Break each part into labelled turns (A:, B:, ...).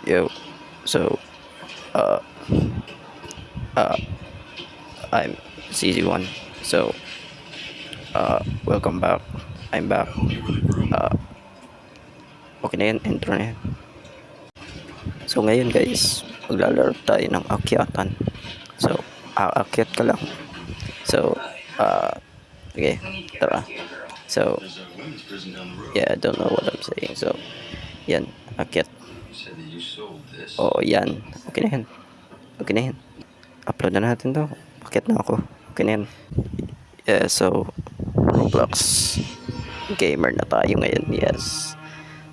A: Yo, so uh, uh, I'm CZ1. So welcome back. I'm back. Uh, okay na yan, intro na yan. So ngayon guys, maglalaro tayo ng akyatan. So aakyat ka lang. So okay, tara. So yeah, I don't know what I'm saying. So yan, akyat. Oh yan, okay na yan. Okay na yan. Upload na natin to. Akyat na ako. Okay na yan. Yeah, so Roblox gamer na tayo ngayon. Yes,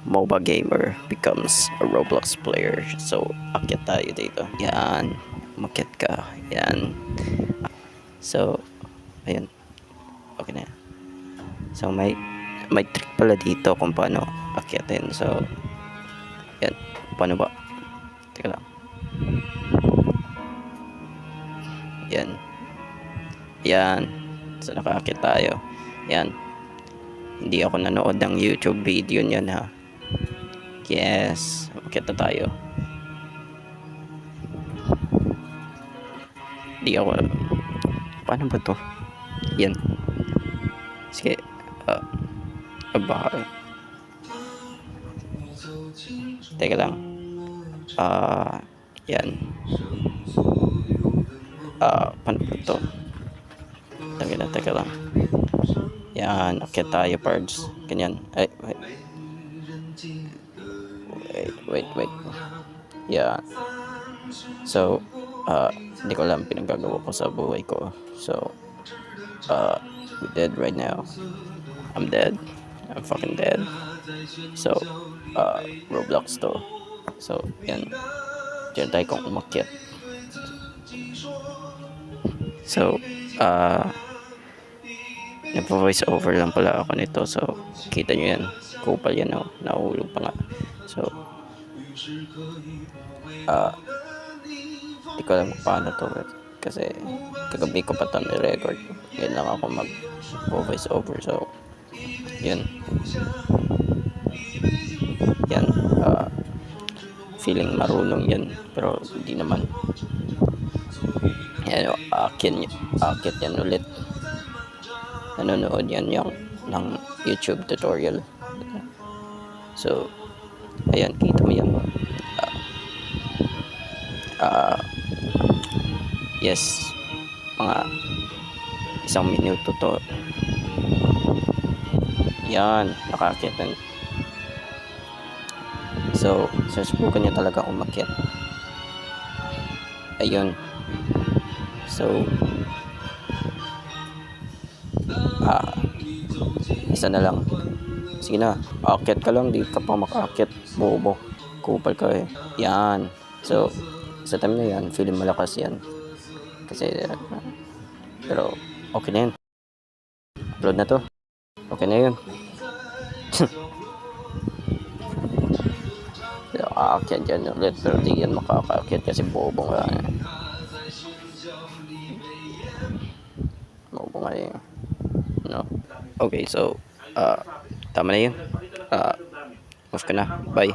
A: MOBA gamer becomes a Roblox player. So akyat tayo dito. Yan, umakyat ka. Yan. So ayun, okay na. So may trick pala dito kung paano akyatin. So yan, paano ba? Teka lang. Yan. Yan. So nakaakyat tayo. Yan. Hindi ako nanood ng YouTube video niyan ha. Yes. Umakyat na tayo. Hindi ako. Paano ba to? Yan. Sige. Baka. Teka lang. Yan. Paano ba to? Teka lang. Yan, akyat tayo parts. Ganyan. Ay, wait. Yan. So, hindi ko alam pinagagawa ko sa buhay ko. So, we're dead right now. I'm dead. I'm fucking dead. So, Roblox to. So, yan. Diyan tayo kung umakyat. So, nagpo-voice over lang pala ako nito. So, kita nyo yan. Kupal yan, oh. Nahulog pa nga. So, di ko alam paano to. Kasi, kagabi ko pa ito ni-record. Yan lang ako mag-voice over. So, yan. Yan. Feeling marunong yan. Pero, hindi naman. Yan, akit yan ulit. Nanonood yan yung ng YouTube tutorial. So ayan, kita mo yan. Yes, mga 1 minuto to. Yan, nakakit. So susubukan niya talaga umakyat. Ayun. So isa na lang. Sige na, aakyat ka lang, di ka pa makaakyat. Bobo, kupal ka eh. Yan. So sa time na yan, feeling malakas yan. Kasi pero okay na yan. Upload na to. Okay na yun. So aakyat yan ulit, pero di yan makakaakyat kasi bobo nga. Bobo nga eh. No. Okay, so tama na yun. Off ka na. Bye.